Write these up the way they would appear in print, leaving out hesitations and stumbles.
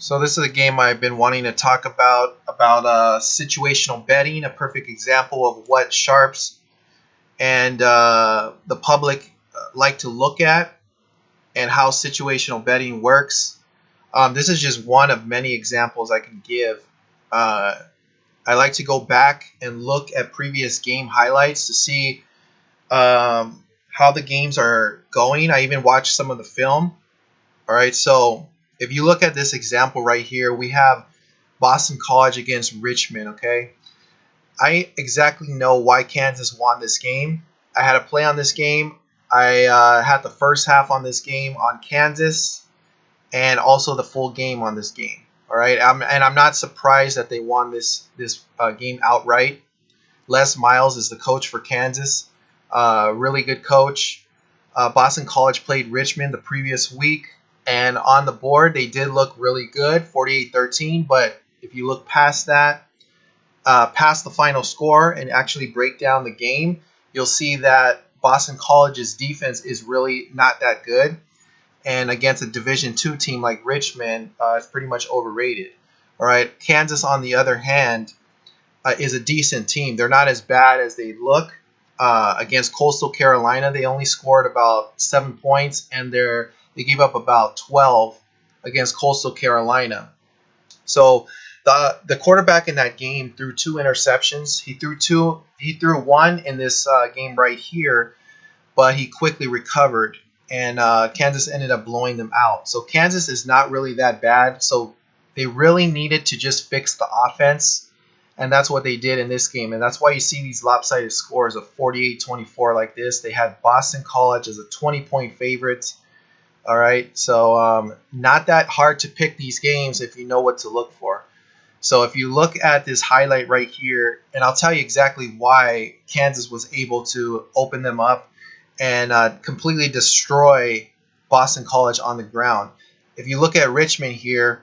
So this is a game I've been wanting to talk about situational betting, a perfect example of what sharps and the public like to look at, and how situational betting works. This is just one of many examples I can give. Uh, I like to go back and look at previous game highlights to see how the games are going. I even watch some of the film. All right, so if you look at this example right here, we have Boston College against Richmond. Okay, I exactly know why Kansas won this game. I had a play on this game. I had the first half on this game on Kansas, and also the full game on this game. All right, and I'm not surprised that they won this game outright. Les Miles is the coach for Kansas. Really good coach. Boston College played Richmond the previous week, and on the board they did look really good, 48-13. But if you look past that, past the final score, and actually break down the game, you'll see that Boston College's defense is really not that good, and against a Division II team like Richmond, it's pretty much overrated. All right, Kansas, on the other hand, is a decent team. They're not as bad as they look. Against Coastal Carolina, they only scored about 7 points, and they gave up about 12 against Coastal Carolina. So the quarterback in that game threw 2 interceptions. He threw one in this game right here, but he quickly recovered, and Kansas ended up blowing them out. So Kansas is not really that bad. So they really needed to just fix the offense, and that's what they did in this game. And that's why you see these lopsided scores of 48-24 like this. They had Boston College as a 20-point favorite. All right, so not that hard to pick these games if you know what to look for. So if you look at this highlight right here, and I'll tell you exactly why Kansas was able to open them up and completely destroy Boston College on the ground. If you look at Richmond here,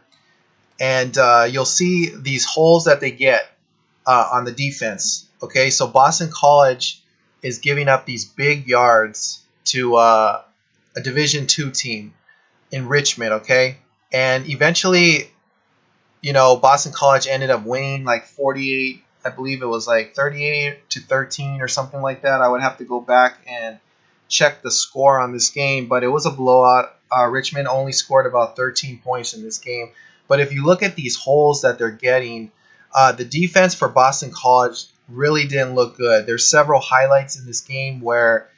and you'll see these holes that they get on the defense. Okay, so Boston College is giving up these big yards to a Division II team in Richmond. Okay, and eventually, Boston College ended up winning like 48. I believe it was like 38-13 or something like that. I would have to go back and check the score on this game, but it was a blowout. Richmond only scored about 13 points in this game. But if you look at these holes that they're getting, the defense for Boston College really didn't look good. There's several highlights in this game where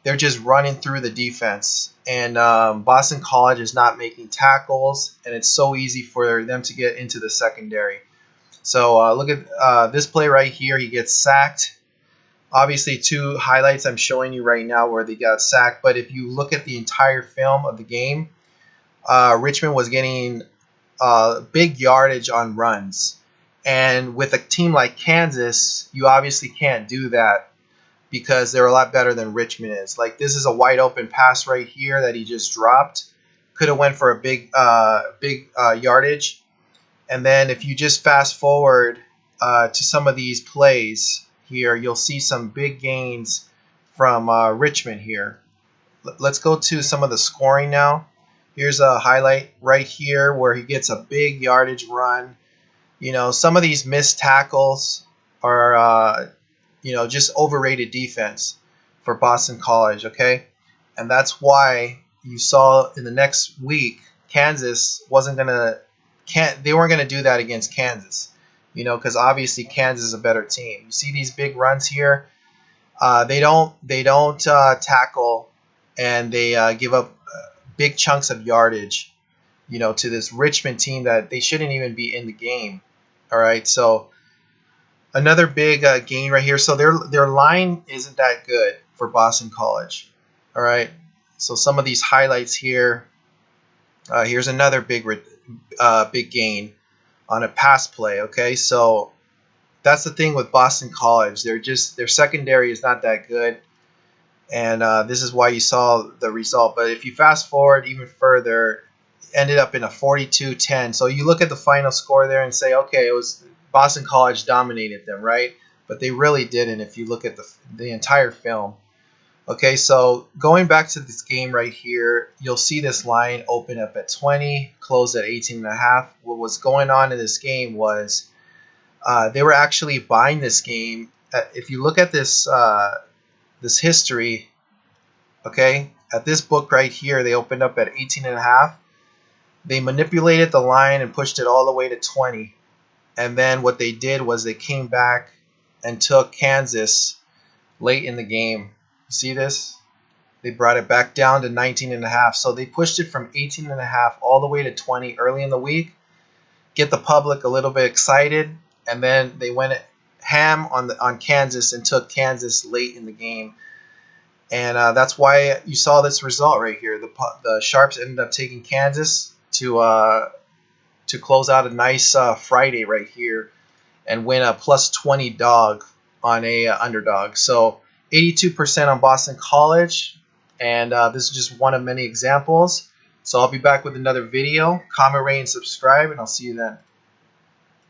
they're just running through the defense, and Boston College is not making tackles, and it's so easy for them to get into the secondary. So look at this play right here. He gets sacked. Obviously, 2 highlights I'm showing you right now where they got sacked. But if you look at the entire film of the game, Richmond was getting big yardage on runs. And with a team like Kansas, you obviously can't do that because they're a lot better than Richmond is. Like, this is a wide open pass right here that he just dropped. Could have went for a big yardage. And then if you just fast forward to some of these plays here, you'll see some big gains from Richmond here. Let's go to some of the scoring now. Here's a highlight right here where he gets a big yardage run. Some of these missed tackles are, just overrated defense for Boston College, okay? And that's why you saw in the next week, Kansas they weren't going to do that against Kansas, because obviously Kansas is a better team. You see these big runs here. They don't tackle, and they give up big chunks of yardage, to this Richmond team that they shouldn't even be in the game. All right, so another big gain right here. So their line isn't that good for Boston College. All right, so some of these highlights here. Here's another big gain on a pass play. Okay, so that's the thing with Boston College. Their secondary is not that good, and this is why you saw the result. But if you fast forward even further, ended up in a 42-10. So you look at the final score there and say, okay, it was Boston College dominated them, right? But they really didn't if you look at the entire film. Okay, so going back to this game right here, you'll see this line open up at 20, close at 18.5. What was going on in this game was they were actually buying this game. If you look at this history, okay, at this book right here, they opened up at 18.5. They manipulated the line and pushed it all the way to 20. And then what they did was they came back and took Kansas late in the game. You see this? They brought it back down to 19.5. So they pushed it from 18.5 all the way to 20 early in the week, get the public a little bit excited, and then they went ham on Kansas and took Kansas late in the game. And that's why you saw this result right here. The Sharps ended up taking Kansas to close out a nice Friday right here and win a plus 20 dog on a underdog. So 82% on Boston College, and this is just one of many examples. So I'll be back with another video. Comment, rate, and subscribe, and I'll see you then.